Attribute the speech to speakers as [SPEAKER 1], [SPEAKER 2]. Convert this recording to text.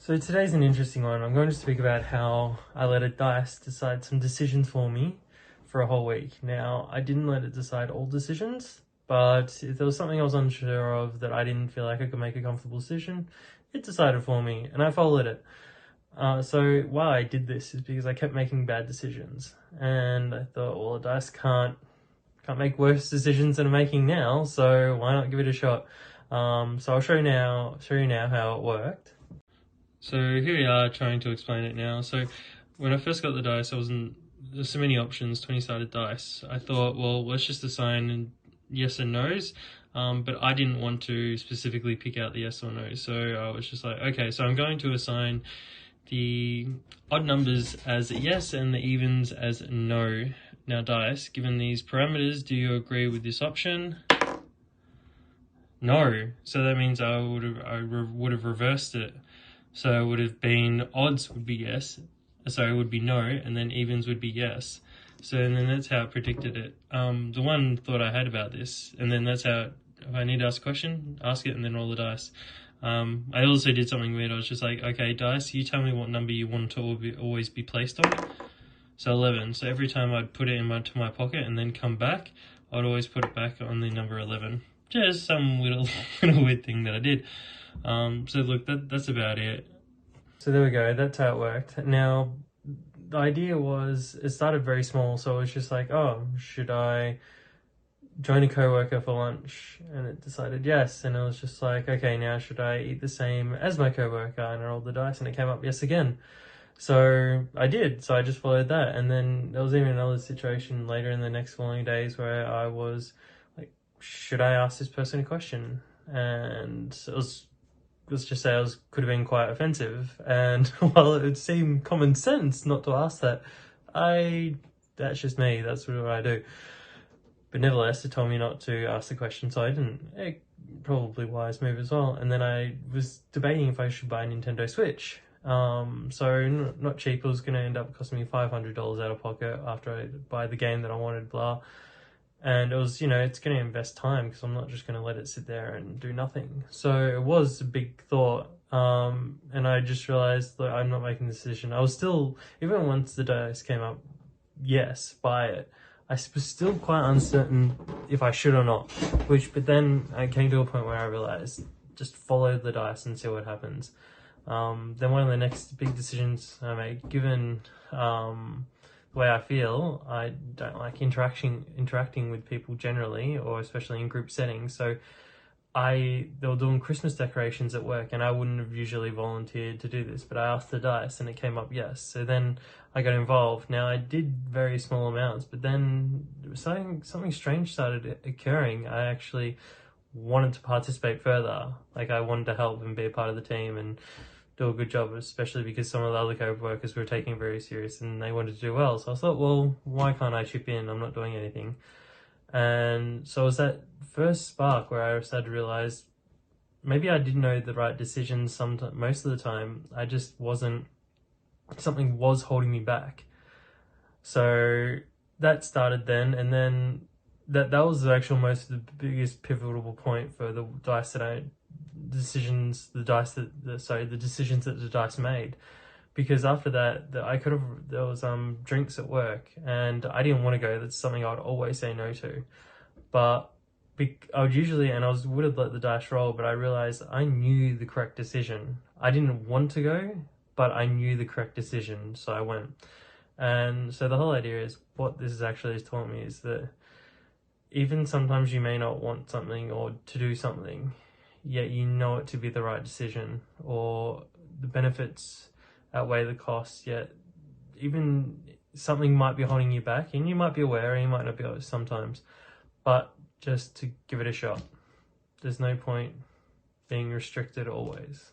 [SPEAKER 1] So today's an interesting one. I'm going to speak about how I let a dice decide some decisions for me for a whole week. Now, I didn't let it decide all decisions, but if there was something I was unsure of that I didn't feel like I could make a comfortable decision, it decided for me and I followed it. So why I did this is because I kept making bad decisions, and I thought, well, a dice can't make worse decisions than I'm making now, so why not give it a shot? So I'll show you now how it worked. So here we are trying to explain it now. So when I first got the dice, there's so many options, 20-sided dice. I thought, well, let's just assign yes and no's. But I didn't want to specifically pick out the yes or no. So I was just like, okay, so I'm going to assign the odd numbers as yes and the evens as no. Now dice, given these parameters, do you agree with this option? No. So that means I would have reversed it. So it would have been odds would be yes, so it would be no, and then evens would be yes. So and then that's how it predicted it. The one thought I had about this, and then that's how, if I need to ask a question, ask it and then roll the dice. I also did something weird. I was just like, okay, dice, you tell me what number you want to always be placed on. So 11. So every time I'd put it into my pocket and then come back, I'd always put it back on the number 11. Just some little weird thing that I did. So look, that's about it. So there we go, that's how it worked. Now, the idea was, it started very small, so it was just like, oh, should I join a coworker for lunch? And it decided yes, and it was just like, okay, now should I eat the same as my coworker? And I rolled the dice and it came up yes again. So I did, so I just followed that. And then there was even another situation later in the next following days where I was like, should I ask this person a question? And it was, let's just say, could have been quite offensive. And while it would seem common sense not to ask that, that's just me, that's what I do. But nevertheless, it told me not to ask the question, so I didn't. Probably wise move as well. And then I was debating if I should buy a Nintendo Switch. So not cheap. It was going to end up costing me $500 out of pocket after I buy the game that I wanted, blah. And it was, it's going to invest time because I'm not just going to let it sit there and do nothing. So it was a big thought. And I just realized that I'm not making the decision. I was still, even once the dice came up, yes, buy it, I was still quite uncertain if I should or not. But then I came to a point where I realized, just follow the dice and see what happens. Then one of the next big decisions I made, given the way I feel, I don't like interacting with people generally, or especially in group settings. So they were doing Christmas decorations at work, and I wouldn't have usually volunteered to do this, but I asked the dice and it came up yes. So then I got involved. Now I did very small amounts, but then something strange started occurring. I actually wanted to participate further. Like, I wanted to help and be a part of the team and do a good job, especially because some of the other co-workers were taking it very serious and they wanted to do well. So I thought, well, why can't I chip in? I'm not doing anything. And so it was that first spark where I started to realize maybe I didn't know the right decisions most of the time. I just wasn't, something was holding me back. So that started then, and then that was the biggest pivotal point for the decisions that the dice made. Because after that, there was drinks at work, and I didn't want to go. That's something I'd always say no to. But I would have let the dice roll, but I realized I knew the correct decision. I didn't want to go, but I knew the correct decision, so I went. And so the whole idea is, what this actually has taught me is that even sometimes you may not want something or to do something, yet you know it to be the right decision, or the benefits outweigh the costs, yet even something might be holding you back, and you might be aware and you might not be sometimes, but just to give it a shot. There's no point being restricted always.